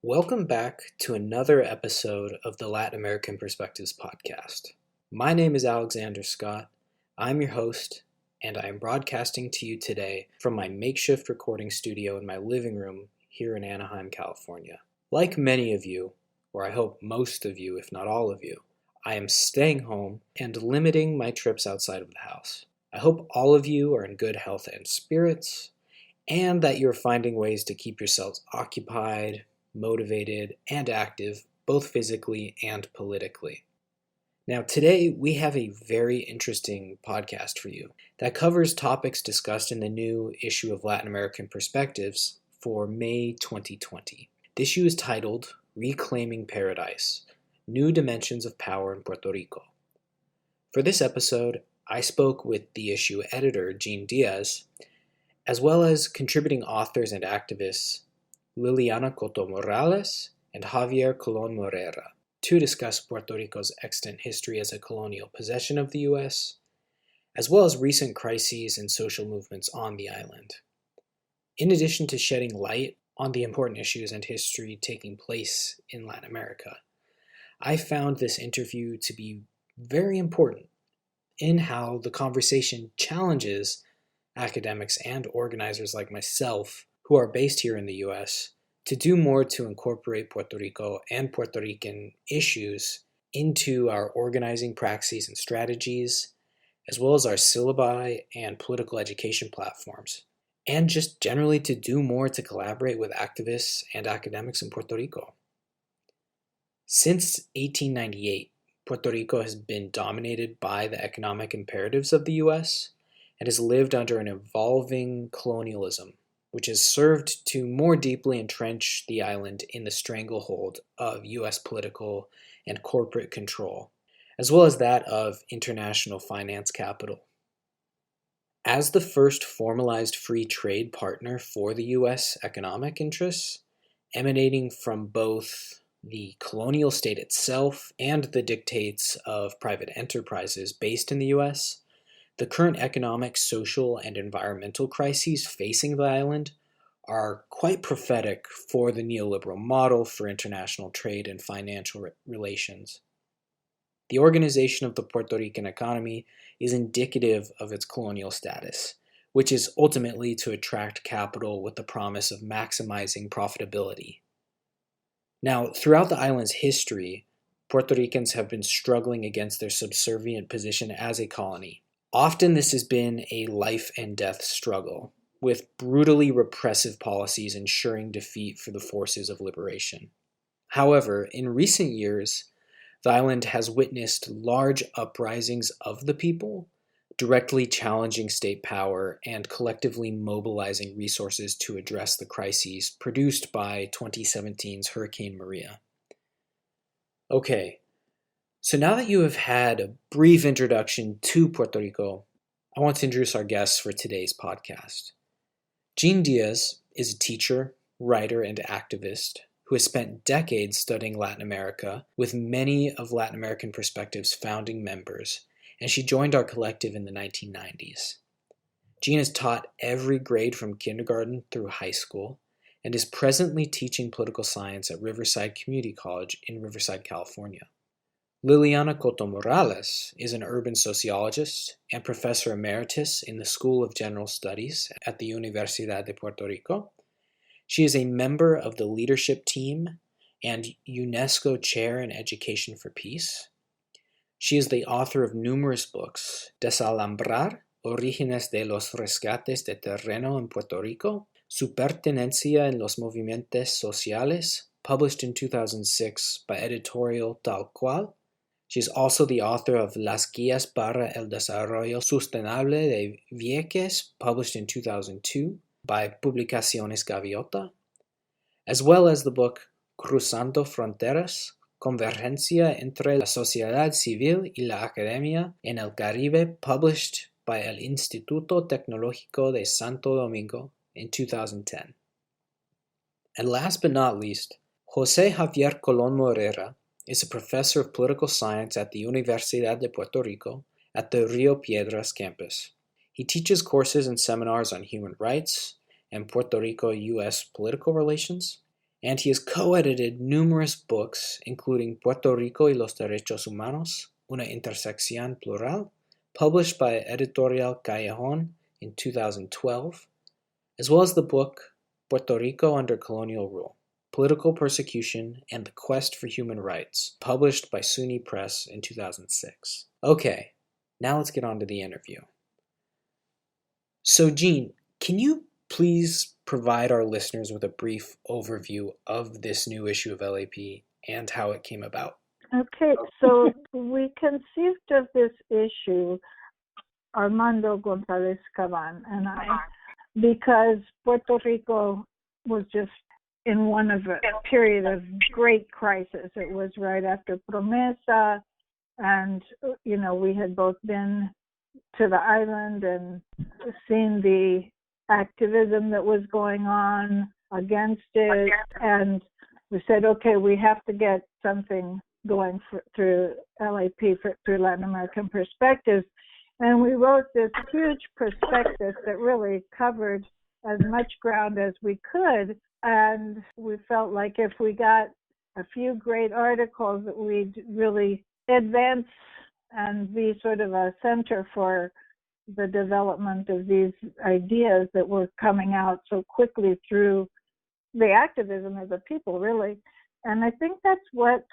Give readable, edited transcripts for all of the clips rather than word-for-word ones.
Welcome back to another episode of the Latin American Perspectives podcast. My name is Alexander Scott. I'm your host, and I am broadcasting to you today from my makeshift recording studio in my living room here in Anaheim, California. Like many of you, or I hope most of you, if not all of you, I am staying home and limiting my trips outside of the house. I hope all of you are in good health and spirits, and that you're finding ways to keep yourselves occupied, motivated, and active, both physically and politically. Now, today we have a very interesting podcast for you that covers topics discussed in the new issue of Latin American Perspectives for May 2020. The issue is titled Reclaiming Paradise: New Dimensions of Power in Puerto Rico. For this episode, I spoke with the issue editor, Diaz, as well as contributing authors and activists Liliana Coto Morales and Javier Colon Morera to discuss Puerto Rico's extant history as a colonial possession of the U.S., as well as recent crises and social movements on the island. In addition to shedding light on the important issues and history taking place in Latin America, I found this interview to be very important in how the conversation challenges academics and organizers like myself who are based here in the U.S. to do more to incorporate Puerto Rico and Puerto Rican issues into our organizing praxis and strategies, as well as our syllabi and political education platforms, and just generally to do more to collaborate with activists and academics in Puerto Rico. Since 1898, Puerto Rico has been dominated by the economic imperatives of the U.S., and has lived under an evolving colonialism, which has served to more deeply entrench the island in the stranglehold of U.S. political and corporate control, as well as that of international finance capital. As the first formalized free trade partner for the U.S. economic interests, emanating from both the colonial state itself and the dictates of private enterprises based in the U.S., the current economic, social, and environmental crises facing the island are quite prophetic for the neoliberal model for international trade and financial relations. The organization of the Puerto Rican economy is indicative of its colonial status, which is ultimately to attract capital with the promise of maximizing profitability. Now, throughout the island's history, Puerto Ricans have been struggling against their subservient position as a colony. Often this has been a life and death struggle, with brutally repressive policies ensuring defeat for the forces of liberation. However, in recent years, the island has witnessed large uprisings of the people, directly challenging state power and collectively mobilizing resources to address the crises produced by 2017's Hurricane Maria. Okay. So now that you have had a brief introduction to Puerto Rico, I want to introduce our guests for today's podcast. Diaz is a teacher, writer, and activist who has spent decades studying Latin America with many of Latin American Perspectives' founding members, and she joined our collective in the 1990s. Jean has taught every grade from kindergarten through high school and is presently teaching political science at Riverside Community College in Riverside, California. Liliana Coto Morales is an urban sociologist and professor emeritus in the School of General Studies at the Universidad de Puerto Rico. She is a member of the leadership team and UNESCO Chair in Education for Peace. She is the author of numerous books: Desalambrar, Orígenes de los Rescates de Terreno en Puerto Rico, Su Pertenencia en los Movimientos Sociales, published in 2006 by editorial Tal Cual. She is also the author of Las Guías para el Desarrollo Sustentable de Vieques, published in 2002 by Publicaciones Gaviota, as well as the book Cruzando Fronteras, Convergencia entre la Sociedad Civil y la Academia en el Caribe, published by el Instituto Tecnológico de Santo Domingo in 2010. And last but not least, José Javier Colon Morera is a professor of political science at the Universidad de Puerto Rico at the Rio Piedras campus. He teaches courses and seminars on human rights and Puerto Rico-U.S. political relations, and he has co-edited numerous books, including Puerto Rico y los Derechos Humanos, una intersección plural, published by Editorial Callejon in 2012, as well as the book Puerto Rico Under Colonial Rule, Political Persecution and the Quest for Human Rights, published by SUNY Press in 2006. Okay, now let's get on to the interview. So, Jean, can you please provide our listeners with a brief overview of this new issue of LAP and how it came about? Okay, so we conceived of this issue, Armando Gonzalez Caban and I, because Puerto Rico was just in one of a period of great crisis. It was right after Promesa, and we had both been to the island and seen the activism that was going on against it, and we said, okay, we have to get something going through LAP through Latin American perspectives. And we wrote this huge prospectus that really covered as much ground as we could. And we felt like if we got a few great articles, that we'd really advance and be sort of a center for the development of these ideas that were coming out so quickly through the activism of the people, really. And I think that's what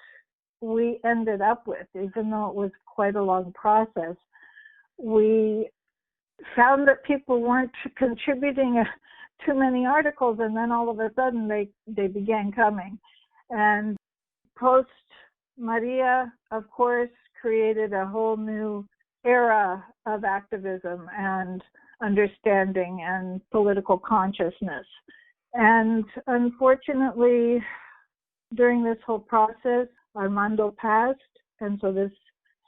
we ended up with, even though it was quite a long process. We found that people weren't contributing too many articles, and then all of a sudden they began coming. And post Maria, of course, created a whole new era of activism and understanding and political consciousness. And unfortunately, during this whole process, Armando passed, and so this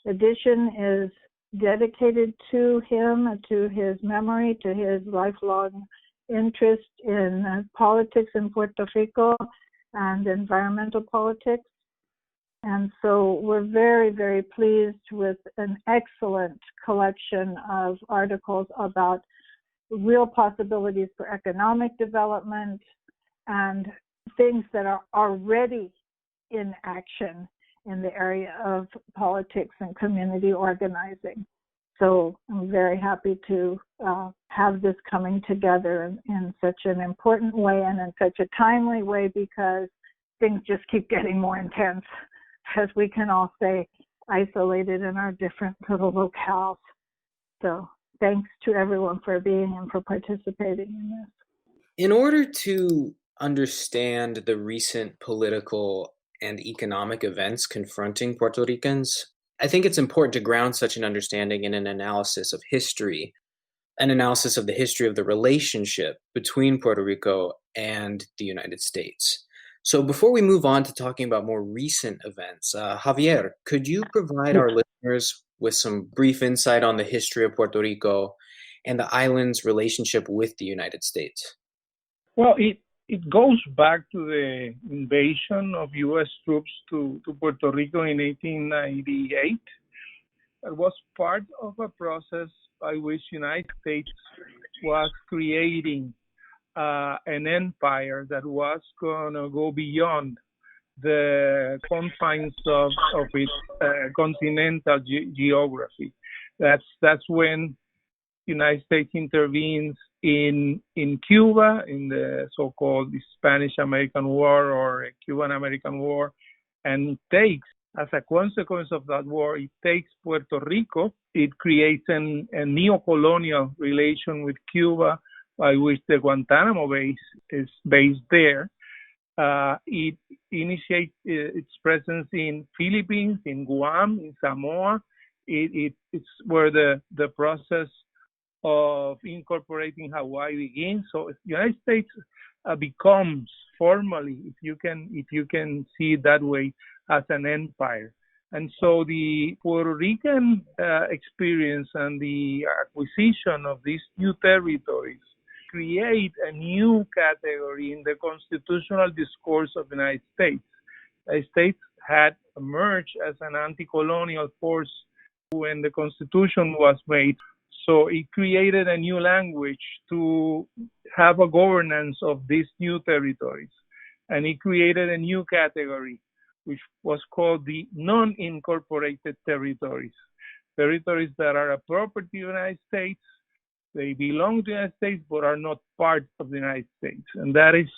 edition is dedicated to him, to his memory, to his lifelong interest in politics in Puerto Rico and environmental politics. And so we're very, very pleased with an excellent collection of articles about real possibilities for economic development and things that are already in action in the area of politics and community organizing. So I'm very happy to have this coming together in such an important way and in such a timely way, because things just keep getting more intense, as we can all stay isolated in our different little locales. So thanks to everyone for being and for participating in this. In order to understand the recent political and economic events confronting Puerto Ricans, I think it's important to ground such an understanding in an analysis of history, an analysis of the history of the relationship between Puerto Rico and the United States. So before we move on to talking about more recent events, Javier, could you provide our listeners with some brief insight on the history of Puerto Rico and the island's relationship with the United States? Well, it goes back to the invasion of U.S. troops to Puerto Rico in 1898. It was part of a process by which the United States was creating an empire that was going to go beyond the confines of its continental geography. That's when the United States intervenes in Cuba in the so-called Spanish-American War or Cuban-American War, and takes, as a consequence of that war, it takes Puerto Rico. It creates a neo-colonial relation with Cuba, by which the Guantanamo base is based there. It initiates its presence in Philippines, in Guam, in Samoa. It's where the process of incorporating Hawaii begins. So the United States becomes formally, if you can see it that way, as an empire. And so the Puerto Rican experience and the acquisition of these new territories create a new category in the constitutional discourse of the United States. The United States had emerged as an anti-colonial force when the Constitution was made. So it created a new language to have a governance of these new territories. and he created a new category, which was called the non-incorporated territories. Territories that are a property of the United States, they belong to the United States, but are not part of the United States. And that is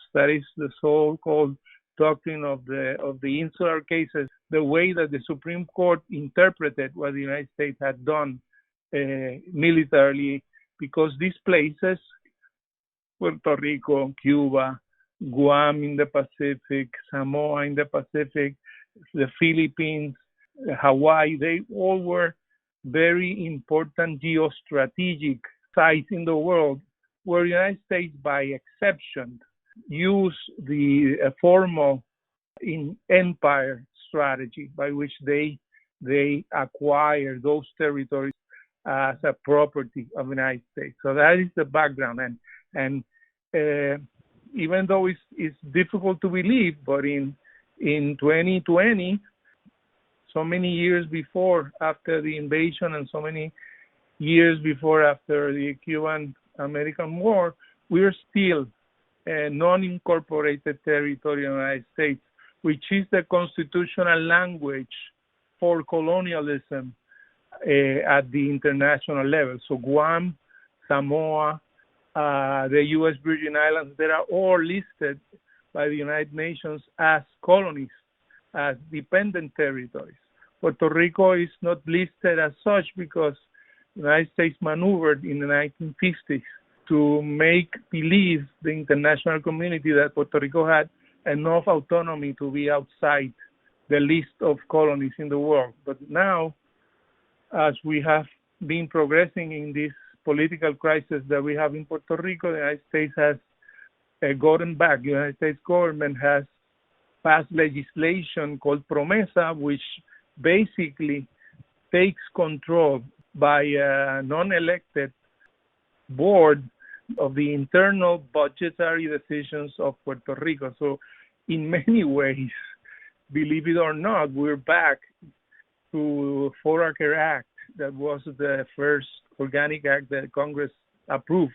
the so-called doctrine of the insular cases, the way that the Supreme Court interpreted what the United States had done militarily, because these places, Puerto Rico, Cuba, Guam in the Pacific, Samoa in the Pacific, the Philippines, Hawaii, they all were very important geostrategic sites in the world where the United States, by exception, use the formal empire strategy by which they acquire those territories as a property of the United States. So that is the background. And even though it's difficult to believe, but in 2020, so many years before, after the invasion, and so many years before, after the Cuban-American War, we're still a non-incorporated territory in the United States, which is the constitutional language for colonialism at the international level. So Guam, Samoa, the U.S. Virgin Islands, they are all listed by the United Nations as colonies, as dependent territories. Puerto Rico is not listed as such because the United States maneuvered in the 1950s to make believe the international community that Puerto Rico had enough autonomy to be outside the list of colonies in the world. But now, as we have been progressing in this political crisis that we have in Puerto Rico, the United States has gotten back. The United States government has passed legislation called PROMESA, which basically takes control by a non-elected board of the internal budgetary decisions of Puerto Rico. So in many ways, believe it or not, we're back to Foraker Act. That was the first organic act that Congress approved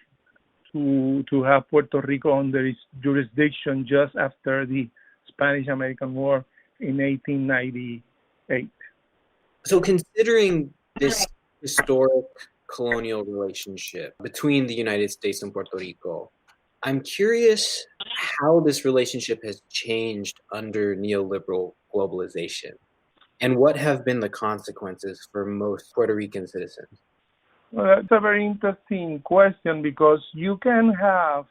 to have Puerto Rico under its jurisdiction just after the Spanish-American War in 1898. So considering this historic colonial relationship between the United States and Puerto Rico, I'm curious how this relationship has changed under neoliberal globalization, and what have been the consequences for most Puerto Rican citizens? Well, that's a very interesting question, because you can have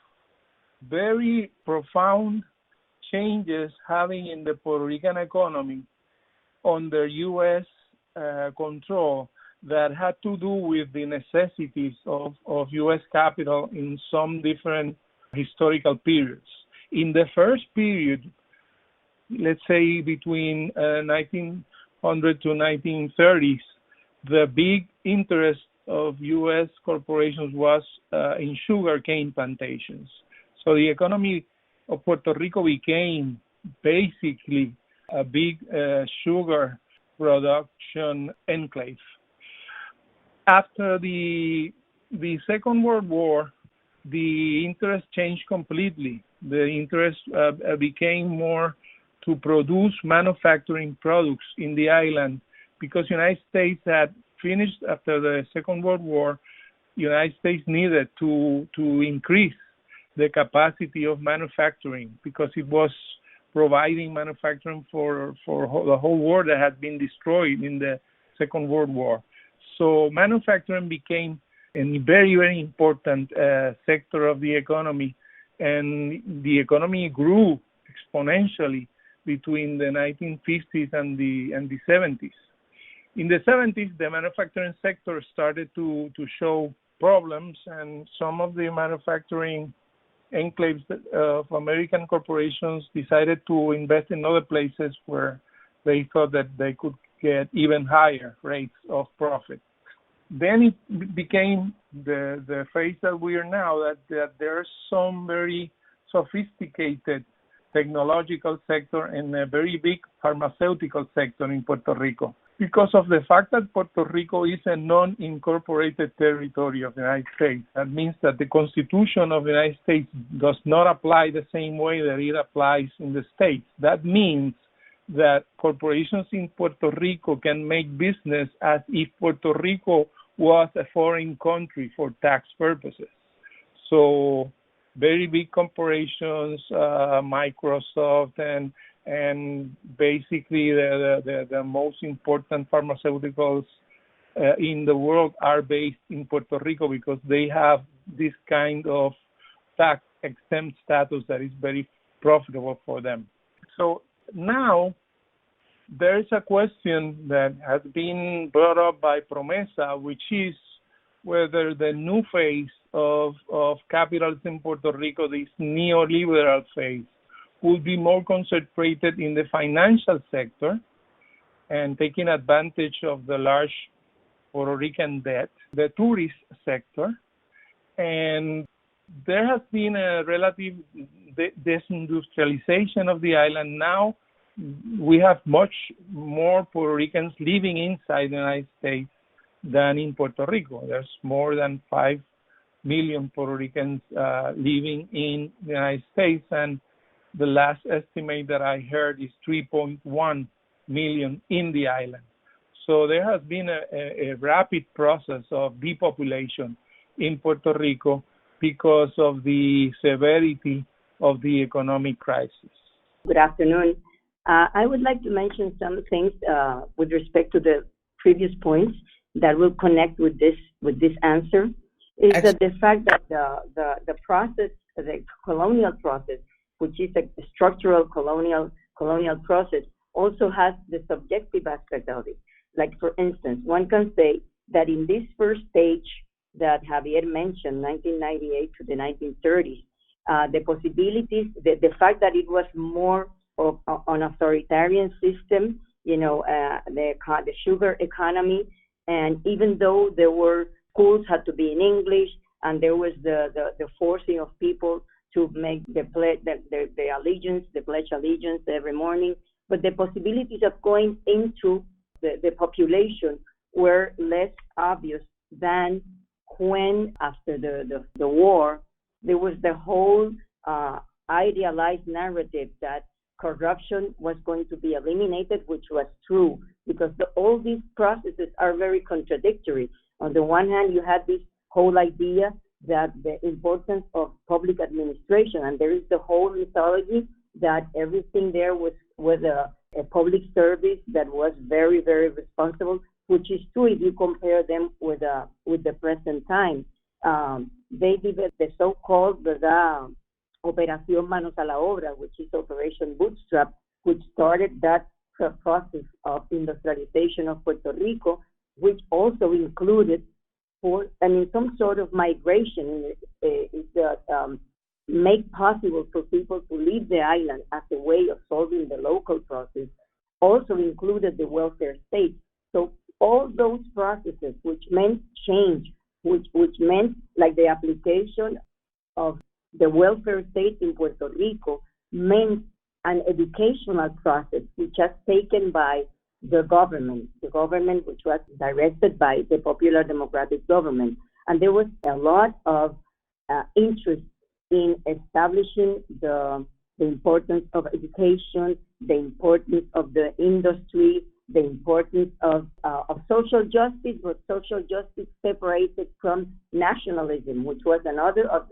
very profound changes having in the Puerto Rican economy under U.S. Control that had to do with the necessities of U.S. capital in some different historical periods. In the first period, let's say between 1900 to 1930s, the big interest of U.S. corporations was in sugarcane plantations. So the economy of Puerto Rico became basically a big sugar production enclave. After the Second World War, the interest changed completely. The interest became more to produce manufacturing products in the island, because the United States had finished after the Second World War. The United States needed to increase the capacity of manufacturing, because it was providing manufacturing for the whole world that had been destroyed in the Second World War. So manufacturing became a very, very important sector of the economy, and the economy grew exponentially between the 1950s and the 70s. In the 70s, the manufacturing sector started to show problems, and some of the manufacturing enclaves of American corporations decided to invest in other places where they thought that they could get even higher rates of profit. Then it became the phase that we are now, that there's some very sophisticated technological sector and a very big pharmaceutical sector in Puerto Rico. because of the fact that Puerto Rico is a non-incorporated territory of the United States. That means that the Constitution of the United States does not apply the same way that it applies in the States. That means that corporations in Puerto Rico can make business as if Puerto Rico was a foreign country for tax purposes. So very big corporations, Microsoft and basically the most important pharmaceuticals in the world are based in Puerto Rico because they have this kind of tax exempt status that is very profitable for them. So now there is a question that has been brought up by Promesa, which is whether the new phase of capitalism in Puerto Rico, this neoliberal phase, will be more concentrated in the financial sector and taking advantage of the large Puerto Rican debt, the tourist sector, and there has been a relative desindustrialization of the island. Now we have much more Puerto Ricans living inside the United States than in Puerto Rico. There's more than 5 million Puerto Ricans living in the United States, and the last estimate that I heard is 3.1 million in the island. So there has been a rapid process of depopulation in Puerto Rico because of the severity of the economic crisis. Good afternoon. I would like to mention some things with respect to the previous points that will connect with this answer. Is that the fact that the process, the colonial process, which is a structural colonial process, also has the subjective aspect of it. Like, for instance, one can say that in this first stage that Javier mentioned, 1998 to the 1930s, the possibilities, the fact that it was more of an authoritarian system, the sugar economy, and even though there were schools had to be in English, and there was the forcing of people to make the pledge allegiance every morning, but the possibilities of going into the population were less obvious than when, after the war, there was the whole idealized narrative that corruption was going to be eliminated, which was true, because all these processes are very contradictory. On the one hand, you had this whole idea that the importance of public administration, and there is the whole mythology that everything there was a public service that was very, very responsible, which is true if you compare them with the present time. They did the so-called Operación Manos a la Obra, which is Operation Bootstrap, which started that process of industrialization of Puerto Rico, which also included some sort of migration make possible for people to leave the island as a way of solving the local process, also included the welfare state. So all those processes, which meant change, which meant like the application of the welfare state in Puerto Rico, meant an educational process which was taken by the government which was directed by the Popular Democratic Government. And there was a lot of interest in establishing the importance of education, the importance of the industry, the importance of social justice, but social justice separated from nationalism, which was another of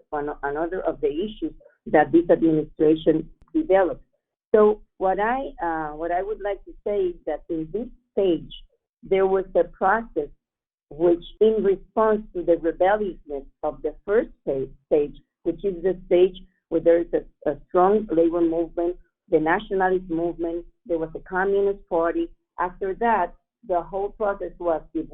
the issues that this administration developed. So what I would like to say is that in this stage, there was a process which, in response to the rebelliousness of the first stage, which is the stage where there is a strong labor movement, the nationalist movement, there was a communist party. After that, the whole process was, if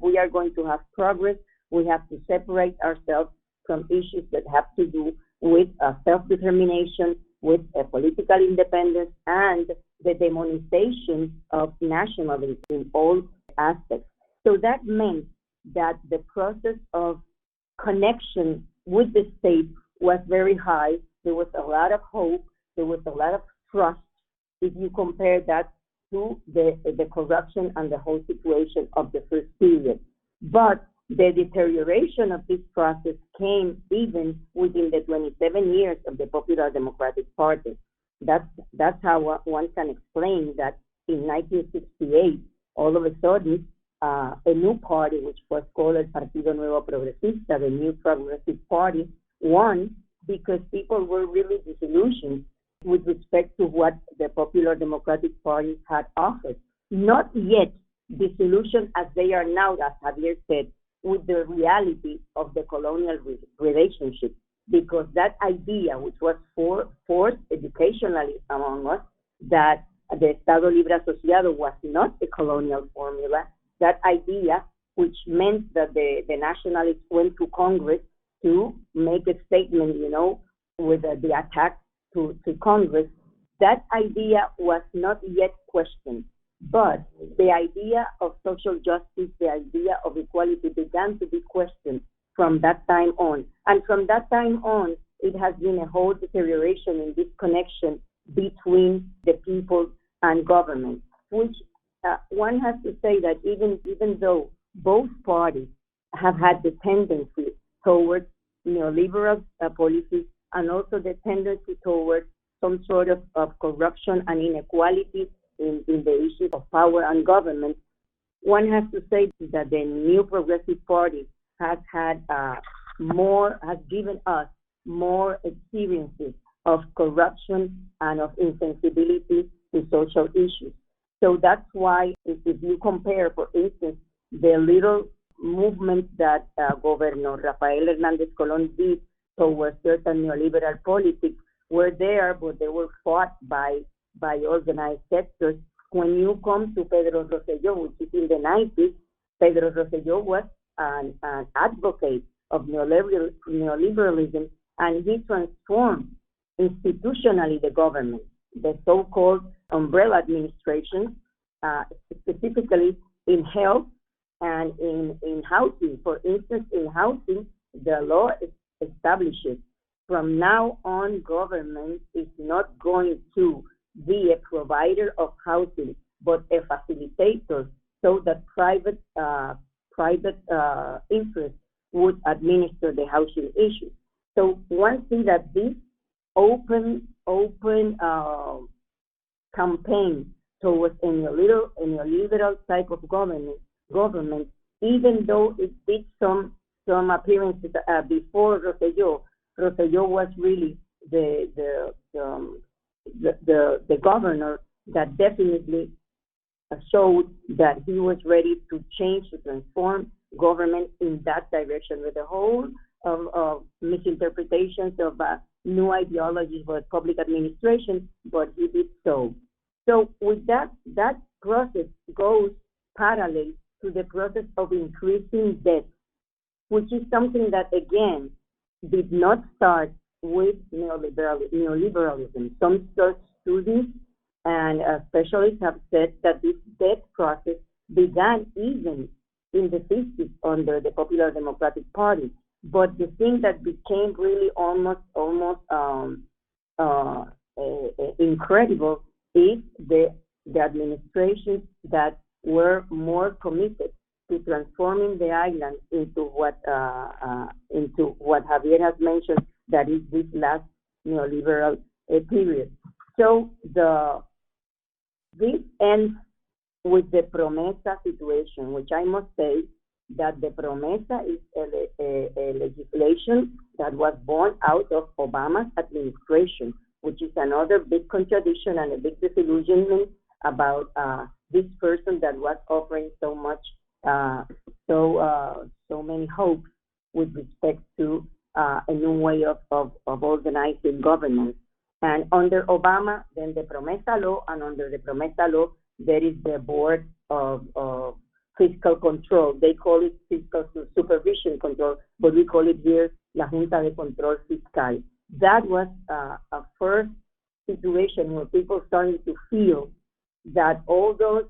we are going to have progress, we have to separate ourselves from issues that have to do with self-determination, with political independence, and the demonization of nationalism in all aspects. So that meant that the process of connection with the state was very high. There was a lot of hope. There was a lot of trust. If you compare that to the corruption and the whole situation of the first period. But the deterioration of this process came even within the 27 years of the Popular Democratic Party. That's how one can explain that in 1968, all of a sudden, a new party, which was called El Partido Nuevo Progresista, the New Progressive Party, won because people were really disillusioned with respect to what the Popular Democratic Party had offered. Not yet disillusioned as they are now, as Javier said, with the reality of the colonial relationship, because that idea, which was forced educationally among us, that the Estado Libre Asociado was not a colonial formula, that idea, which meant that the nationalists went to Congress to make a statement, with the attack to Congress, that idea was not yet questioned. But the idea of social justice, the idea of equality began to be questioned from that time on. And from that time on, it has been a whole deterioration in this connection between the people and government, which one has to say that even though both parties have had the tendency towards neoliberal policies and also the tendency towards some sort of corruption and inequality in the issues of power and government, one has to say that the New Progressive Party has given us more experiences of corruption and of insensibility to social issues. So that's why if you compare, for instance, the little movement that Governor Rafael Hernández Colón did towards certain neoliberal politics were there, but they were fought by organized sectors. When you come to Pedro Rosselló, which is in the 90s, Pedro Rosselló was an advocate of neoliberalism, and he transformed institutionally the government, the so-called umbrella administration, specifically in health and in housing. For instance, in housing, the law establishes from now on, government is not going to be a provider of housing, but a facilitator, so that private interests would administer the housing issue. So one thing that this open campaign towards a neoliberal type of government, even though it did some appearances before Rosselló was really the governor that definitely showed that he was ready to change, to transform government in that direction with a whole of misinterpretations of new ideologies for public administration, but he did so. So with that process goes parallel to the process of increasing debt, which is something that, again, did not start with neoliberalism. Some students and specialists have said that this debt process began even in the 50s under the Popular Democratic Party. But the thing that became really almost incredible is the administrations that were more committed to transforming the island into what Javier has mentioned, that is this last neoliberal period. So this ends with the Promesa situation, which I must say that the Promesa is a legislation that was born out of Obama's administration, which is another big contradiction and a big disillusionment about this person that was offering so much, so many hopes with respect to a new way of organizing governance. And under Obama, then the Promesa law, and under the Promesa law, there is the Board of Fiscal Control. They call it Fiscal Supervision Control, but we call it here La Junta de Control Fiscal. That was a first situation where people started to feel that all those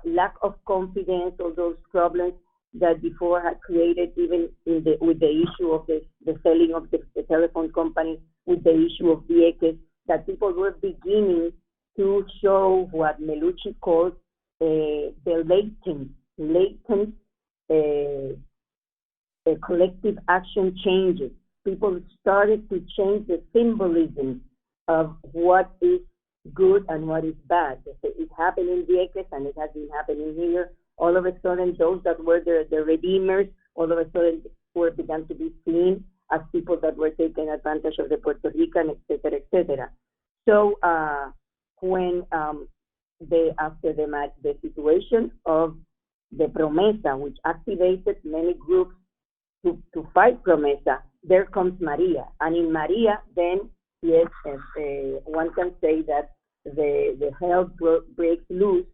lack of confidence, all those problems that before had created even with the issue of the selling of the telephone company, with the issue of Vieques, that people were beginning to show what Melucci calls the latent collective action changes. People started to change the symbolism of what is good and what is bad. It happened in Vieques and it has been happening here. All of a sudden, those that were the redeemers, all of a sudden began to be seen as people that were taking advantage of the Puerto Rican, et cetera, et cetera. So when after the situation of the Promesa, which activated many groups to fight Promesa, there comes Maria. And in Maria, then, yes, one can say that the hell breaks loose,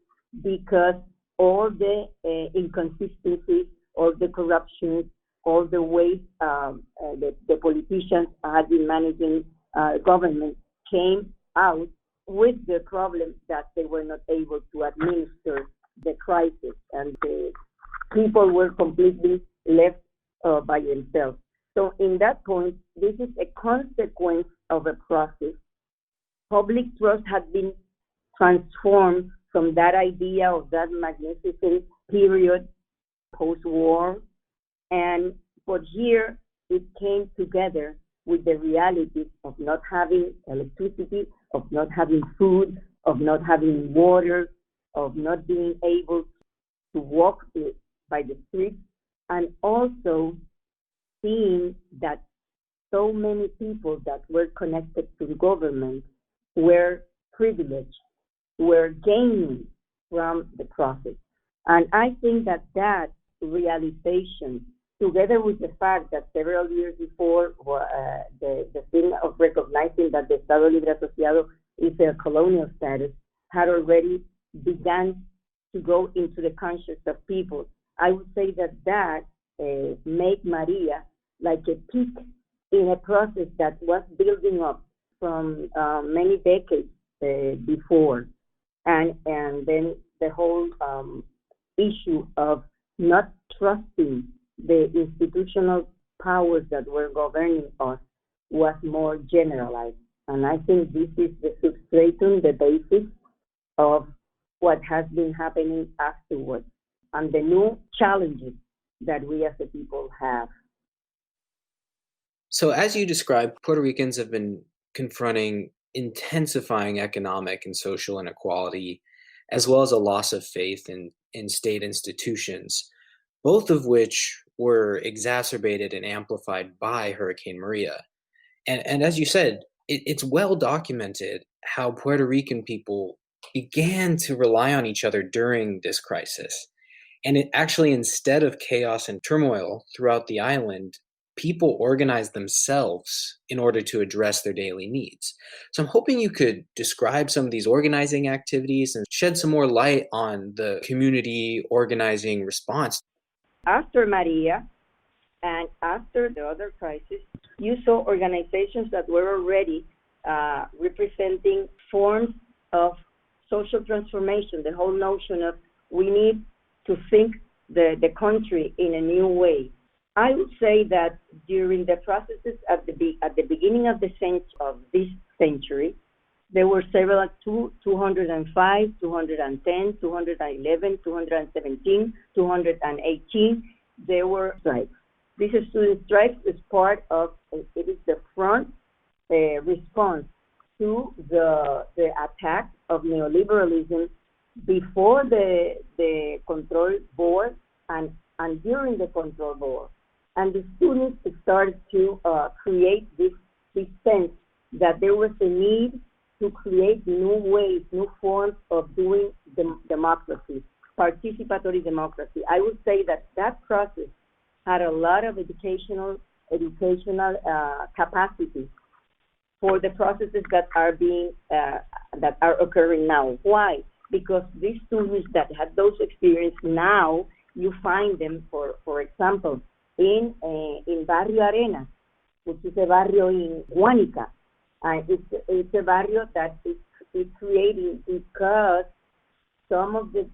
because all the inconsistencies, all the corruptions, all the ways the politicians had been managing government came out with the problem that they were not able to administer the crisis, and the people were completely left by themselves. So in that point, this is a consequence of a process. Public trust had been transformed from that idea of that magnificent period post-war, but here it came together with the realities of not having electricity, of not having food, of not having water, of not being able to walk by the streets, and also seeing that so many people that were connected to the government were privileged, were gaining from the process. And I think that realization, together with the fact that several years before, the thing of recognizing that the Estado Libre Asociado is a colonial status, had already begun to go into the conscience of people. I would say that made Maria like a peak in a process that was building up from many decades before. And then the whole issue of not trusting the institutional powers that were governing us was more generalized. And I think this is the substratum, the basis of what has been happening afterwards, and the new challenges that we as a people have. So as you described, Puerto Ricans have been confronting intensifying economic and social inequality, as well as a loss of faith in state institutions, both of which were exacerbated and amplified by Hurricane Maria. And as you said, it's well documented how Puerto Rican people began to rely on each other during this crisis. And it actually, instead of chaos and turmoil throughout the island, people organized themselves in order to address their daily needs. So I'm hoping you could describe some of these organizing activities and shed some more light on the community organizing response. After Maria and after the other crisis, you saw organizations that were already representing forms of social transformation, the whole notion of we need to think the country in a new way. I would say that during the processes at the beginning of this century, there were several 205, 210, 211, 217, 218. There were strikes. This student strikes is part of, it is the front response to the attack of neoliberalism before the control board and during the control board. And the students started to create this sense that there was a need to create new ways, new forms of doing democracy, participatory democracy. I would say that process had a lot of educational capacity for the processes that are occurring now. Why? Because these students that had those experiences, now you find them, for example, in Barrio Arenas, which is a barrio in Guánica. It's a barrio that is creating because some of the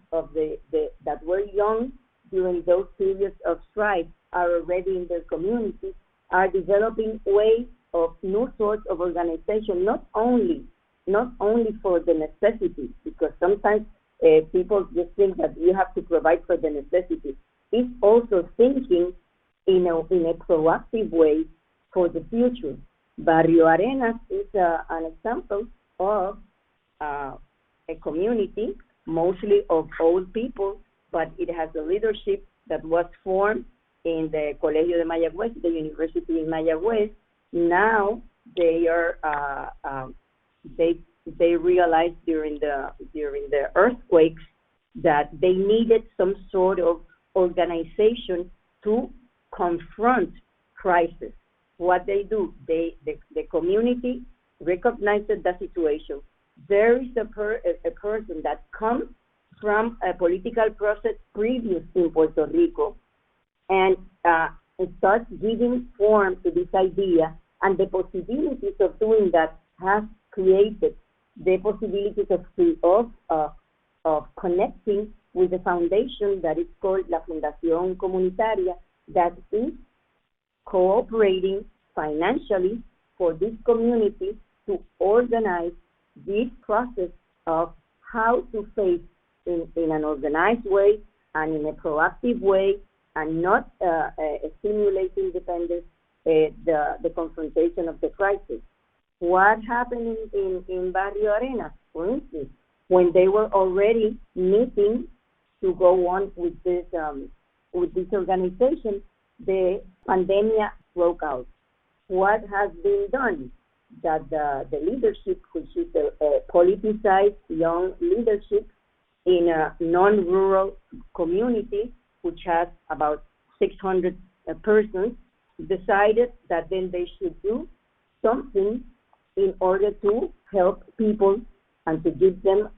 that were young during those periods of strife are already in their communities, are developing ways of new sorts of organization, not only not only for the necessities, because sometimes people just think that you have to provide for the necessities. It's also thinking in a proactive way for the future. Barrio Arenas is an example of a community, mostly of old people, but it has a leadership that was formed in the Colegio de Mayagüez, the university in Mayagüez. Now they are they realized during the earthquakes that they needed some sort of organization to confront crisis. What they do, the community recognizes the situation. There is a person that comes from a political process previous in Puerto Rico, and it starts giving form to this idea, and the possibilities of doing that has created the possibilities of connecting with the foundation that is called La Fundación Comunitaria, that is cooperating financially for this community to organize this process of how to face in an organized way and in a proactive way, and not stimulating dependence, the confrontation of the crisis. What happened in Barrio Arenas, for instance, when they were already meeting to go on with this organization, the pandemic broke out. What has been done? That the leadership, which is a politicized young leadership in a non-rural community, which has about 600 persons, decided that then they should do something in order to help people and to give them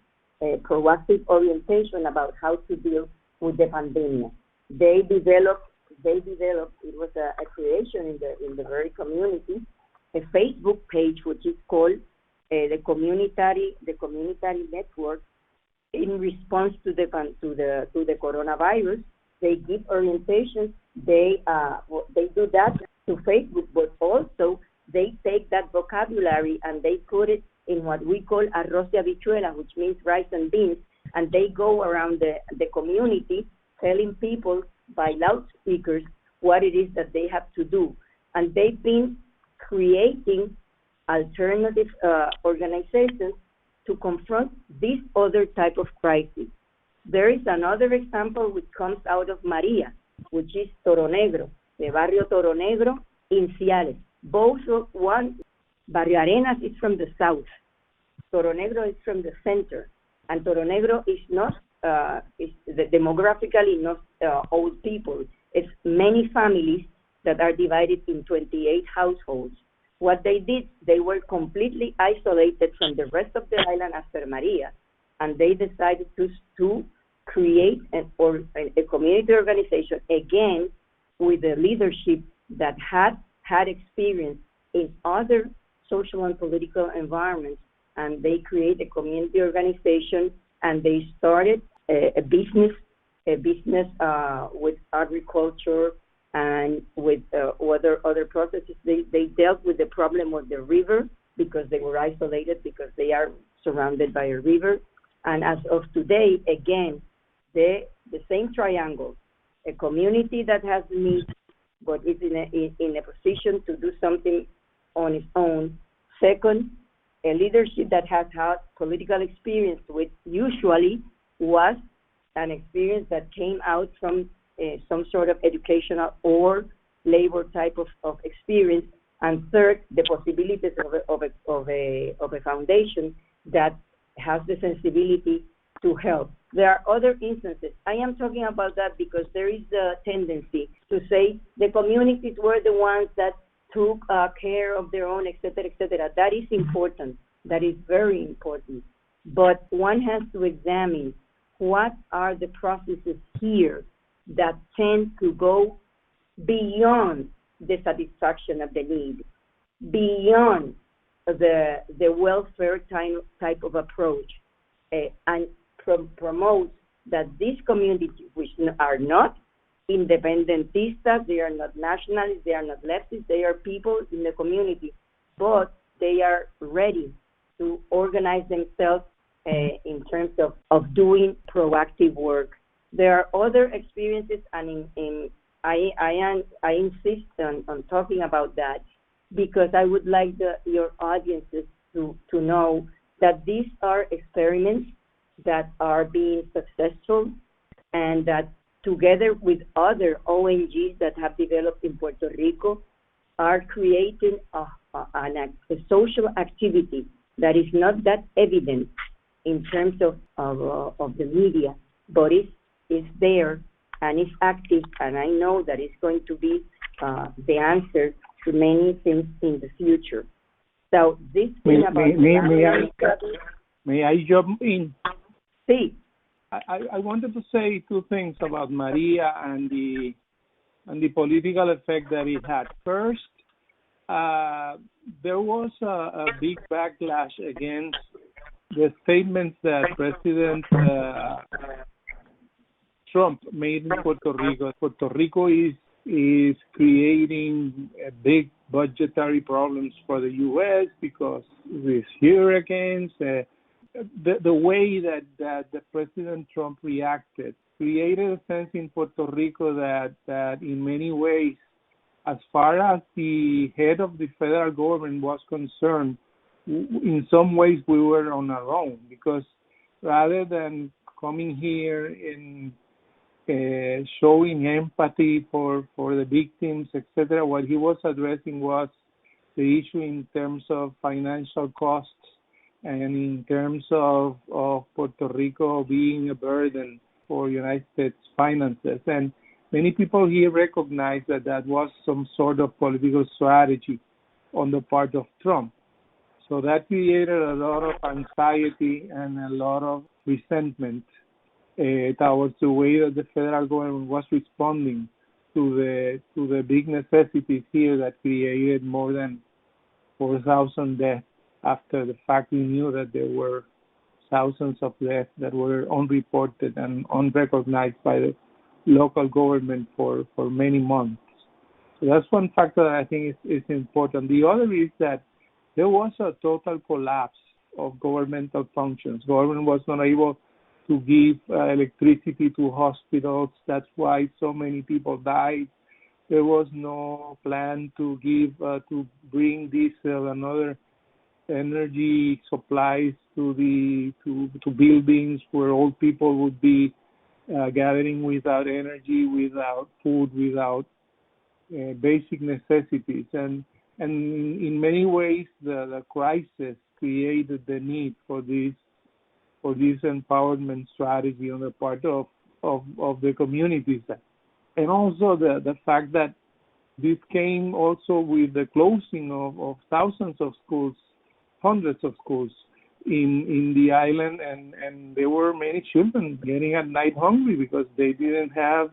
a proactive orientation about how to deal with the pandemic. They developed. It was a creation in the very community, a Facebook page which is called the community network in response to the coronavirus. They give orientations. They do that to Facebook, but also they take that vocabulary and they put it in what we call arroz de habichuela, which means rice and beans, and they go around the community telling people by loudspeakers what it is that they have to do. And they've been creating alternative organizations to confront this other type of crisis. There is another example which comes out of Maria, which is Toro Negro, the Barrio Toro Negro in Ciales. Both of one, Barrio Arenas is from the south, Toro Negro is from the center, and Toro Negro is not, is demographically not old people. It's many families that are divided in 28 households. What they did, they were completely isolated from the rest of the island after Maria, and they decided to create a community organization, again, with a leadership that had experience in other social and political environments, and they create a community organization, and they started a business with agriculture and with other processes. They dealt with the problem of the river because they were isolated, because they are surrounded by a river. And as of today, again, the same triangle, a community that has needs but is in a position to do something on its own. Second, a leadership that has had political experience, which usually was an experience that came out from some sort of educational or labor type of experience. And third, the possibilities of a foundation that has the sensibility to help. There are other instances. I am talking about that because there is a tendency to say the communities were the ones that took care of their own, etc., etc. That is important. That is very important. But one has to examine what are the processes here that tend to go beyond the satisfaction of the need, beyond the welfare type of approach, and promote that these communities, which are not independentistas, they are not nationalists, they are not leftists, they are people in the community, but they are ready to organize themselves in terms of doing proactive work. There are other experiences, and I insist on talking about that because I would like your audiences to know that these are experiments that are being successful and that together with other ONGs that have developed in Puerto Rico are creating a social activity that is not that evident in terms of the media, but is there and is active, and I know that it's going to be the answer to many things in the future. So this thing may I jump in? Sí. I wanted to say two things about Maria and the political effect that it had. First, there was a big backlash against the statements that President Trump made in Puerto Rico. Puerto Rico is creating big budgetary problems for the U.S. because with hurricanes. The way that the President Trump reacted created a sense in Puerto Rico that in many ways, as far as the head of the federal government was concerned, in some ways we were on our own, because rather than coming here and showing empathy for the victims, etc., what he was addressing was the issue in terms of financial costs and in terms of Puerto Rico being a burden for United States finances. And many people here recognize that was some sort of political strategy on the part of Trump. So that created a lot of anxiety and a lot of resentment towards the way that the federal government was responding to the big necessities here that created more than 4,000 deaths. After the fact, we knew that there were thousands of deaths that were unreported and unrecognized by the local government for many months. So that's one factor that I think is important. The other is that there was a total collapse of governmental functions. Government was not able to give electricity to hospitals. That's why so many people died. There was no plan to bring diesel and other energy supplies to buildings where old people would be gathering without energy, without food, without basic necessities. And in many ways, the crisis created the need for this empowerment strategy on the part of the communities. And also the fact that this came also with the closing of thousands of schools, hundreds of schools in the island, and there were many children getting at night hungry because they didn't have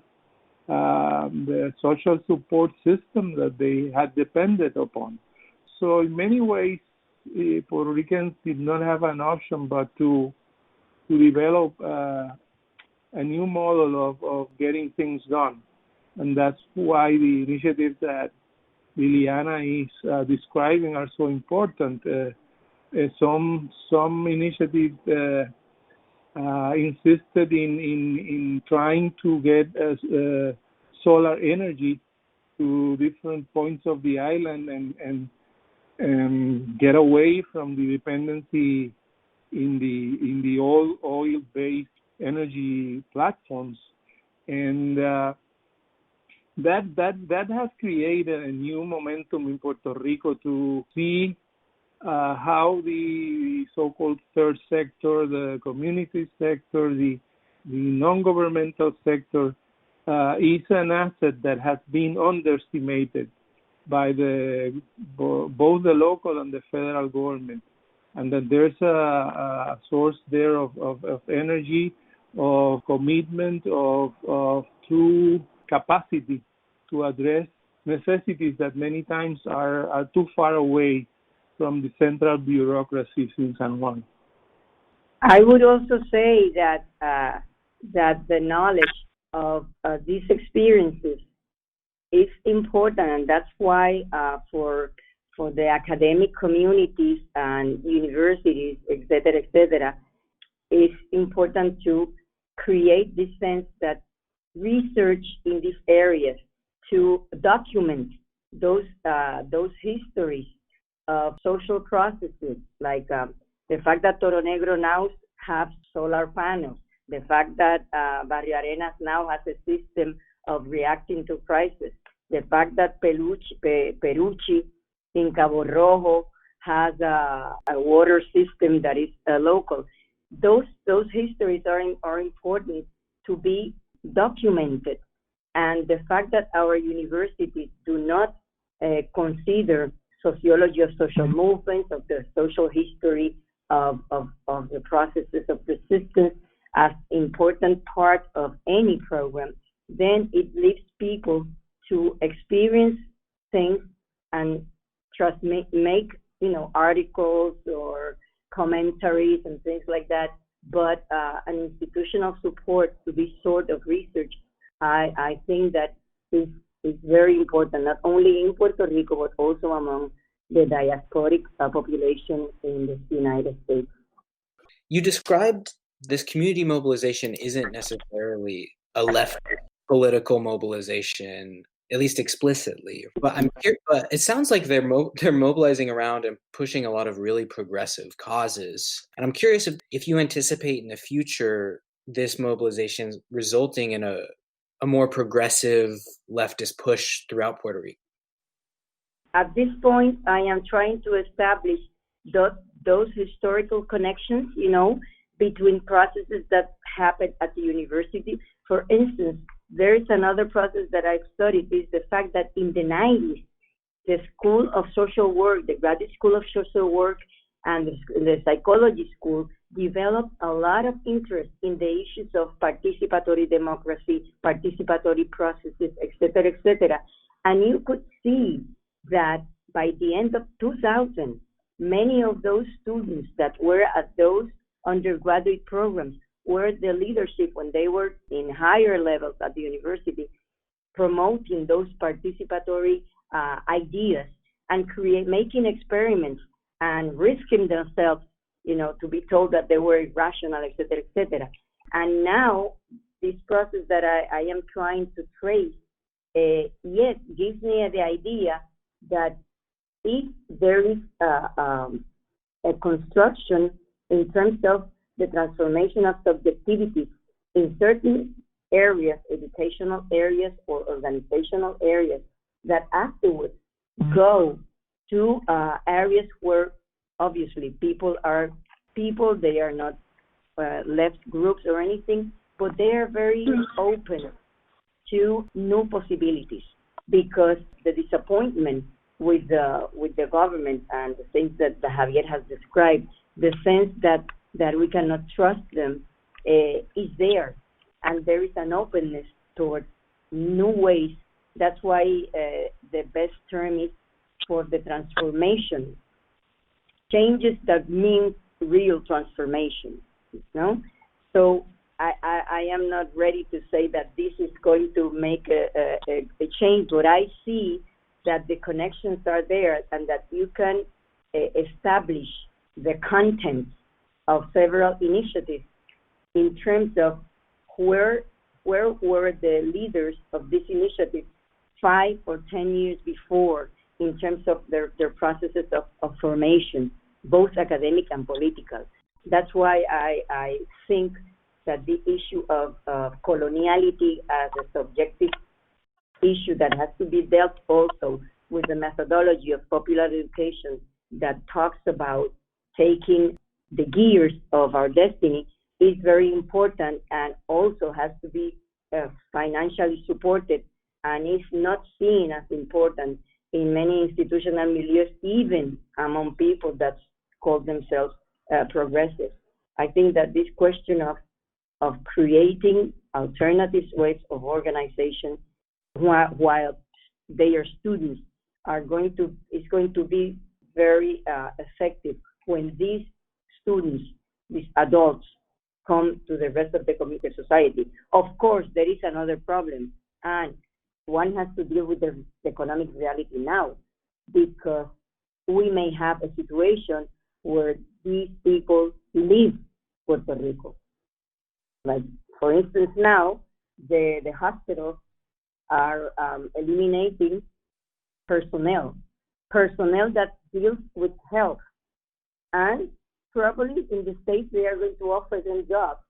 the social support system that they had depended upon. So in many ways, Puerto Ricans did not have an option but to develop a new model of getting things done. And that's why the initiatives that Liliana is describing are so important. Some initiatives insisted in trying to get solar energy to different points of the island and get away from the dependency in the oil-based energy platforms, and that has created a new momentum in Puerto Rico to see how the so-called third sector, the community sector, the non-governmental sector is an asset that has been underestimated by both the local and the federal government, and that there's a source there of energy, of commitment, of true capacity to address necessities that many times are too far away from the central bureaucracies in San Juan. I would also say that the knowledge of these experiences is important, and that's why for for the academic communities and universities, et cetera, it's important to create this sense that research in these areas to document those histories of social processes, like the fact that Toro Negro now have solar panels, the fact that Barrio Arenas now has a system of reacting to crisis, the fact that Perucci in Cabo Rojo has a water system that is local. Those histories are important to be documented, and the fact that our universities do not consider sociology of social movements, of the social history of the processes of resistance as important part of any program, then it leaves people to experience things and just make articles or commentaries and things like that. But an institutional support to this sort of research, I think that is very important, not only in Puerto Rico, but also among the diasporic population in the United States. You described this community mobilization isn't necessarily a left political mobilization, at least explicitly. But but it sounds like they're mobilizing around and pushing a lot of really progressive causes. And I'm curious if you anticipate in the future this mobilization resulting in a more progressive leftist push throughout Puerto Rico. At this point, I am trying to establish those historical connections, between processes that happen at the university. For instance, there is another process that I've studied, is the fact that in the 90s, the School of Social Work, the Graduate School of Social Work, and the Psychology School developed a lot of interest in the issues of participatory democracy, participatory processes, et cetera, and you could see that by the end of 2000, many of those students that were at those undergraduate programs were the leadership when they were in higher levels at the university, promoting those participatory ideas and making experiments and risking themselves, to be told that they were irrational, et cetera. And now this process that I am trying to trace, yes, gives me the idea that if there is a construction in terms of the transformation of subjectivity in certain areas, educational areas or organizational areas, that afterwards go to areas where obviously people are people, they are not left groups or anything, but they are very open to new possibilities, because the disappointment with the government and the things that Javier has described, the sense that we cannot trust them is there, and there is an openness towards new ways. That's why the best term is for the transformation. Changes that mean real transformation, So I am not ready to say that this is going to make a change, but I see that the connections are there and that you can establish the content of several initiatives in terms of where were the leaders of this initiative 5 or 10 years before in terms of their processes of formation, both academic and political. That's why I think that the issue of coloniality as a subjective issue that has to be dealt also with the methodology of popular education that talks about taking the gears of our destiny is very important, and also has to be financially supported, and is not seen as important in many institutional milieux, even among people that call themselves progressive. I think that this question of creating alternative ways of organization while their students is going to be very effective when these students, these adults, come to the rest of the community society. Of course, there is another problem, and one has to deal with the economic reality now, because we may have a situation where these people leave Puerto Rico. Like, for instance, now the hospitals are eliminating personnel that deals with health. And probably in the States, they are going to offer them jobs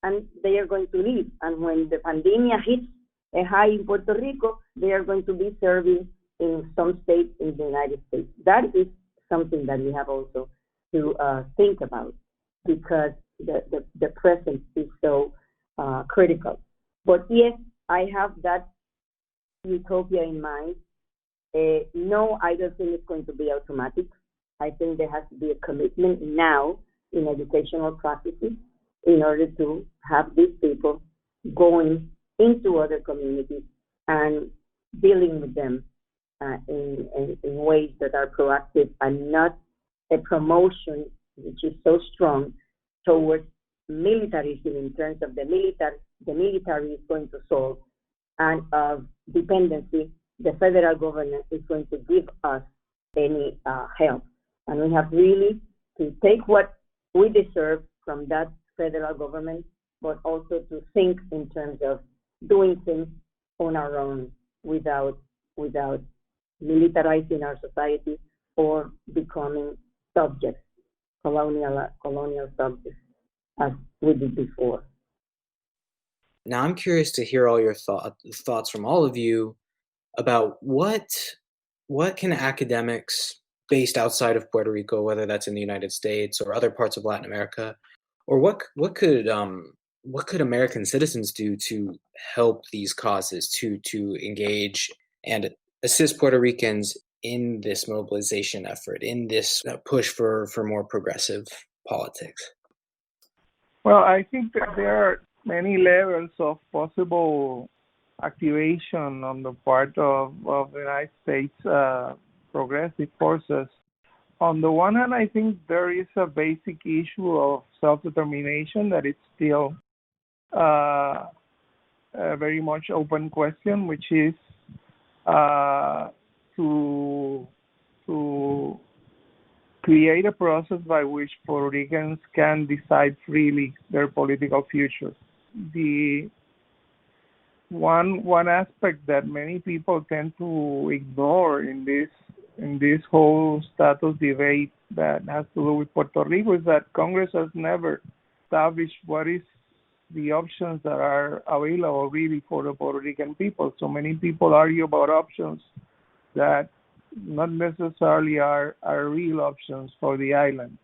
and they are going to leave. And when the pandemic hits a high in Puerto Rico, they are going to be serving in some states in the United States. That is something that we have also to think about, because the presence is so critical. But yes, I have that utopia in mind. No, I don't think it's going to be automatic. I think there has to be a commitment now in educational processes in order to have these people going into other communities and dealing with them in ways that are proactive and not a promotion which is so strong towards militarism in terms of the military is going to solve, and of dependency, the federal government is going to give us any help. And we have really to take what we deserve from that federal government, but also to think in terms of doing things on our own without militarizing our society or becoming subjects, colonial subjects, as we did before. Now, I'm curious to hear all your thoughts from all of you about what can academics based outside of Puerto Rico, whether that's in the United States or other parts of Latin America, or what could American citizens do to help these causes, to engage and assist Puerto Ricans in this mobilization effort, in this push for more progressive politics? Well, I think that there are many levels of possible activation on the part of the United States progressive forces. On the one hand, I think there is a basic issue of self-determination that is still a very much open question, which is to create a process by which Puerto Ricans can decide freely their political future. The one aspect that many people tend to ignore in this whole status debate that has to do with Puerto Rico is that Congress has never established what is the options that are available really for the Puerto Rican people. So many people argue about options that not necessarily are real options for the island.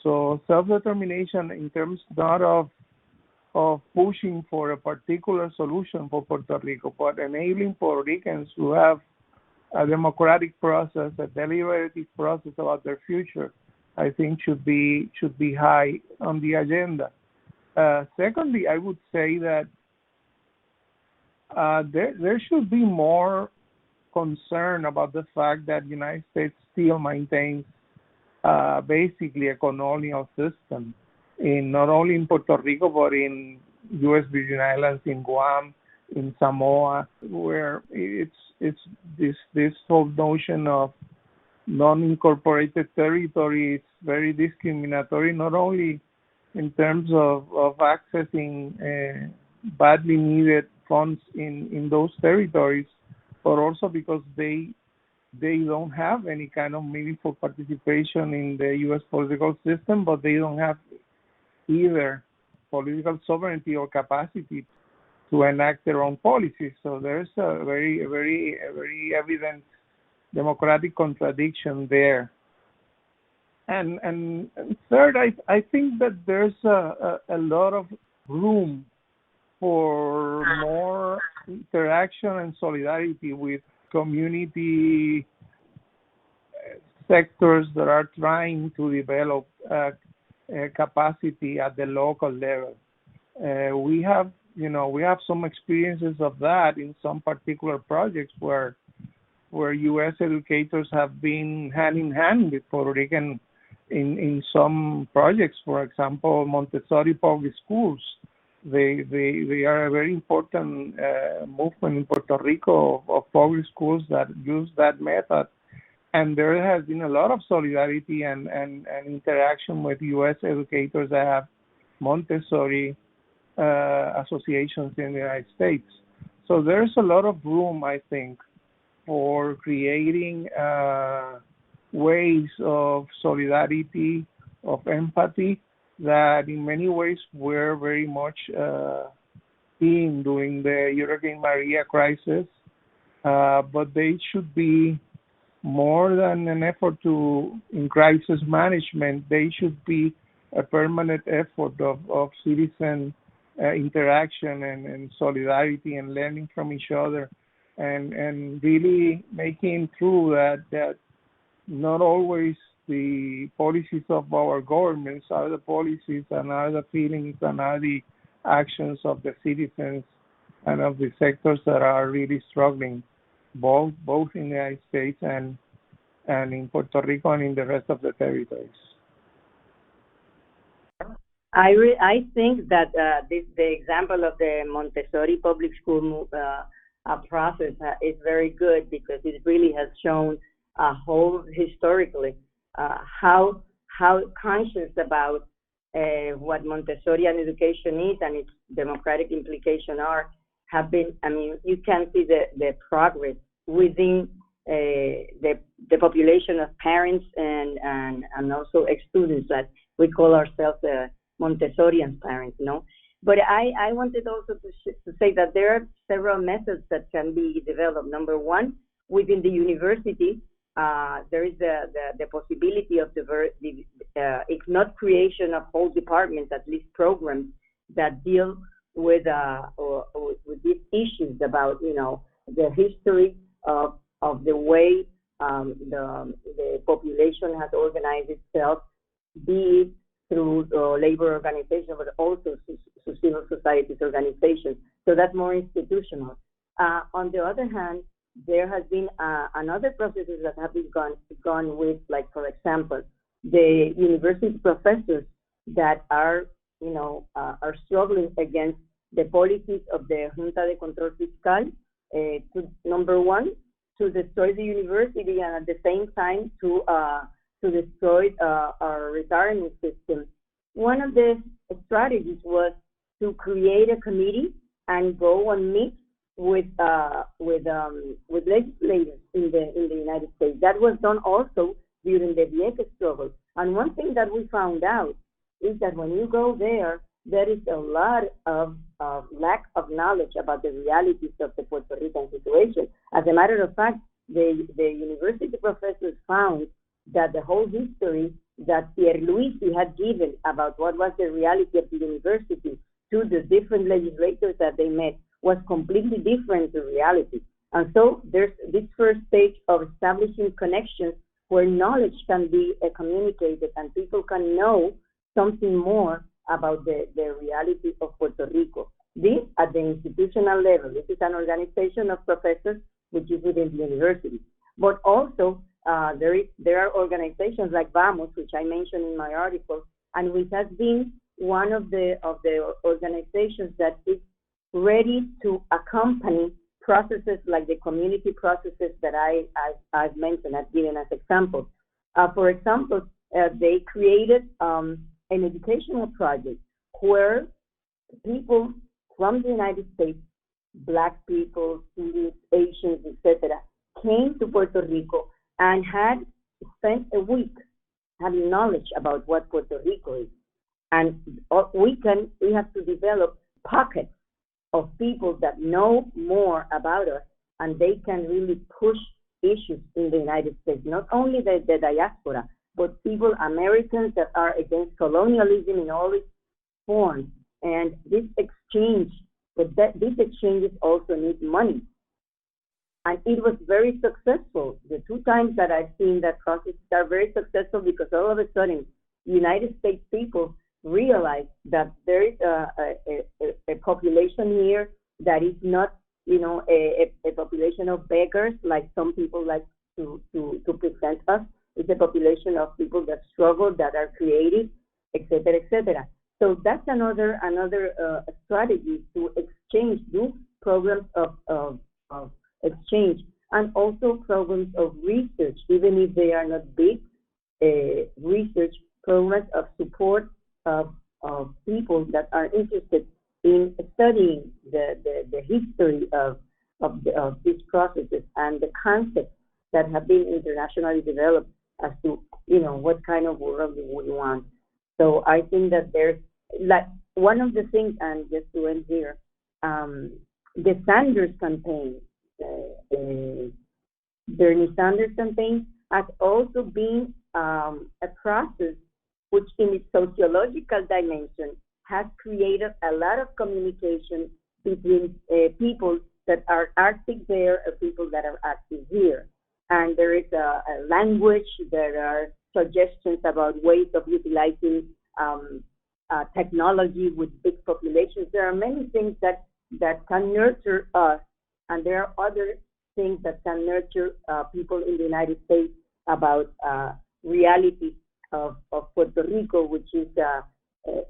So self-determination in terms not of pushing for a particular solution for Puerto Rico, but enabling Puerto Ricans to have a democratic process, a deliberative process about their future, I think should be high on the agenda. Secondly, I would say that there should be more concern about the fact that the United States still maintains basically a colonial system in not only in Puerto Rico but in U.S. Virgin Islands, in Guam, in Samoa, where it's this whole notion of non-incorporated territory is very discriminatory, not only in terms of accessing badly needed funds in those territories, but also because they don't have any kind of meaningful participation in the U.S. political system, but they don't have either political sovereignty or capacity to enact their own policies. So there's a very evident democratic contradiction there. And third, I think that there's a lot of room for more interaction and solidarity with community sectors that are trying to develop capacity at the local level. We have some experiences of that in some particular projects where U.S. educators have been hand in hand with Puerto Rican in some projects. For example, Montessori public schools. They are a very important movement in Puerto Rico of public schools that use that method. And there has been a lot of solidarity and interaction with U.S. educators that have Montessori associations in the United States. So there's a lot of room, I think, for creating ways of solidarity, of empathy, that in many ways were very much seen during the Hurricane Maria crisis, but they should be more than an effort in crisis management. They should be a permanent effort of citizen interaction and solidarity and learning from each other, and really making true that not always the policies of our governments are the policies and are the feelings and are the actions of the citizens and of the sectors that are really struggling, both in the United States and in Puerto Rico and in the rest of the territories. I think that the example of the Montessori public school process is very good, because it really has shown historically how conscious about what Montessorian education is and its democratic implications have been. I mean, you can see the progress within the population of parents and also ex-students that we call ourselves Montessorian parents, But I wanted also to say that there are several methods that can be developed. Number one, within the university, there is the possibility of if not creation of whole departments, at least programs that deal with these issues about the history of the way the population has organized itself, be it through labor organizations, but also civil societies organizations. So that's more institutional. On the other hand, there has been another processes that have been gone with, like, for example, the university professors that are struggling against the policies of the Junta de Control Fiscal, number one, to destroy the university, and at the same time to destroy our retirement system. One of the strategies was to create a committee and go and meet with legislators in the United States. That was done also during the Diaz struggle. And one thing that we found out is that when you go there is a lot of lack of knowledge about the realities of the Puerto Rican situation. As a matter of fact, the university professors found that the whole history that Pierluisi had given about what was the reality of the university to the different legislators that they met was completely different to reality. And so there's this first stage of establishing connections where knowledge can be communicated and people can know something more about the reality of Puerto Rico. This at the institutional level. This is an organization of professors which is within the university. But also there are organizations like Vamos, which I mentioned in my article, and which has been one of the organizations that is ready to accompany processes like the community processes that I've mentioned, I've given as examples. For example, they created an educational project where people from the United States, Black people, students, Asians, etc., came to Puerto Rico and had spent a week having knowledge about what Puerto Rico is. And we have to develop pockets of people that know more about us, and they can really push issues in the United States, not only the diaspora, but people, Americans that are against colonialism in all its forms. And this exchange, these exchanges also need money. And it was very successful. The two times that I've seen that process are very successful because all of a sudden, United States people realize that there is a population here that is not, a population of beggars like some people like to present us. It's a population of people that struggle, that are creative, etc., etc. So that's another strategy to exchange, do programs of exchange. and also programs of research, even if they are not big research programs of support of people that are interested in studying the history of these processes and the concepts that have been internationally developed as to what kind of world we would want. So I think that there's like one of the things, and just to end here, the Sanders campaign, Bernie Sanders campaign has also been a process which in its sociological dimension has created a lot of communication between people that are active there and people that are active here. And there is a language, there are suggestions about ways of utilizing technology with big populations. There are many things that can nurture us, and there are other things that can nurture people in the United States about reality of Puerto Rico, which is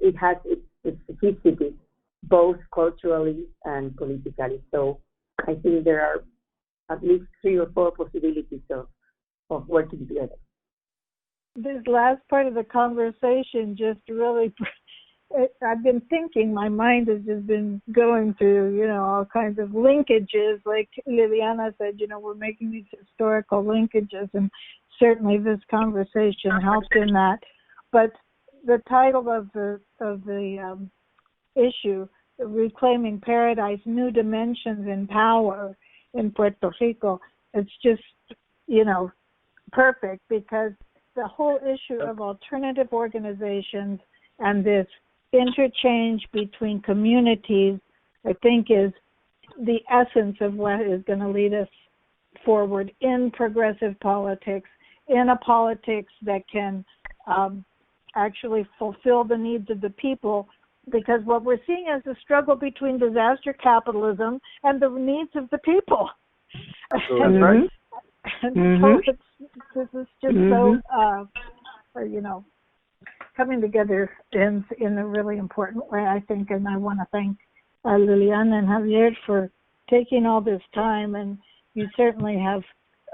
it has its specificity, both culturally and politically. So I think there are at least 3 or 4 possibilities of working together. This last part of the conversation just really, I've been thinking, my mind has just been going through, all kinds of linkages. Like Liliana said, we're making these historical linkages, and certainly this conversation helped in that. But the title of the issue, Reclaiming Paradise, New Dimensions in Power in Puerto Rico, it's just, perfect, because the whole issue of alternative organizations and this interchange between communities, I think, is the essence of what is going to lead us forward in progressive politics, in a politics that can actually fulfill the needs of the people, because what we're seeing is a struggle between disaster capitalism and the needs of the people. That's right. And so this is just so, coming together in a really important way, I think. And I want to thank Liliana and Javier for taking all this time. And you certainly have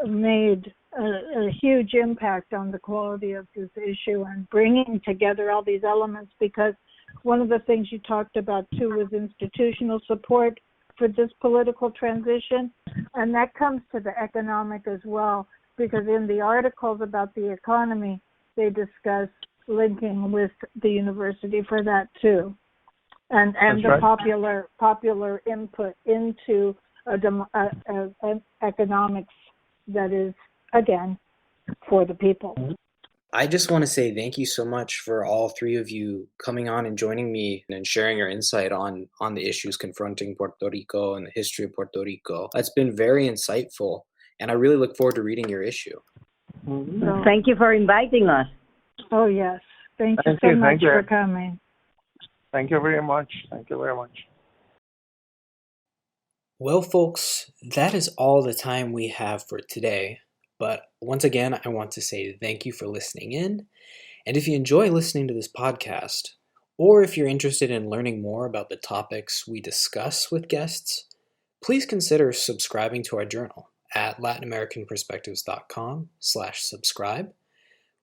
made a huge impact on the quality of this issue and bringing together all these elements, because one of the things you talked about, too, was institutional support for this political transition, and that comes to the economic as well, because in the articles about the economy, they discuss linking with the university for that too, and the right. popular input into an economics that is, again, for the people. I just want to say thank you so much for all 3 of you coming on and joining me and sharing your insight on the issues confronting Puerto Rico and the history of Puerto Rico. It's been very insightful, and I really look forward to reading your issue. So, thank you for inviting us. Oh, yes. Thank you so much for coming. Thank you very much. Thank you very much. Well, folks, that is all the time we have for today. But once again, I want to say thank you for listening in. And if you enjoy listening to this podcast, or if you're interested in learning more about the topics we discuss with guests, please consider subscribing to our journal at latinamericanperspectives.com/subscribe,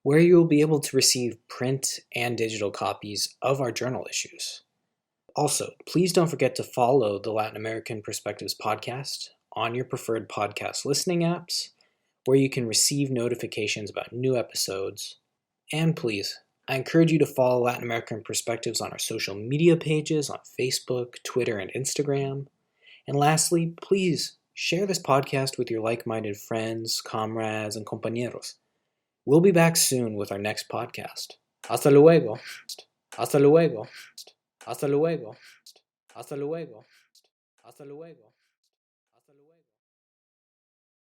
where you will be able to receive print and digital copies of our journal issues. Also, please don't forget to follow the Latin American Perspectives podcast on your preferred podcast listening apps, where you can receive notifications about new episodes. And please, I encourage you to follow Latin American Perspectives on our social media pages on Facebook, Twitter, and Instagram. And lastly, please share this podcast with your like-minded friends, comrades, and compañeros. We'll be back soon with our next podcast. Hasta luego. Hasta luego. Hasta luego. Hasta luego. Hasta luego.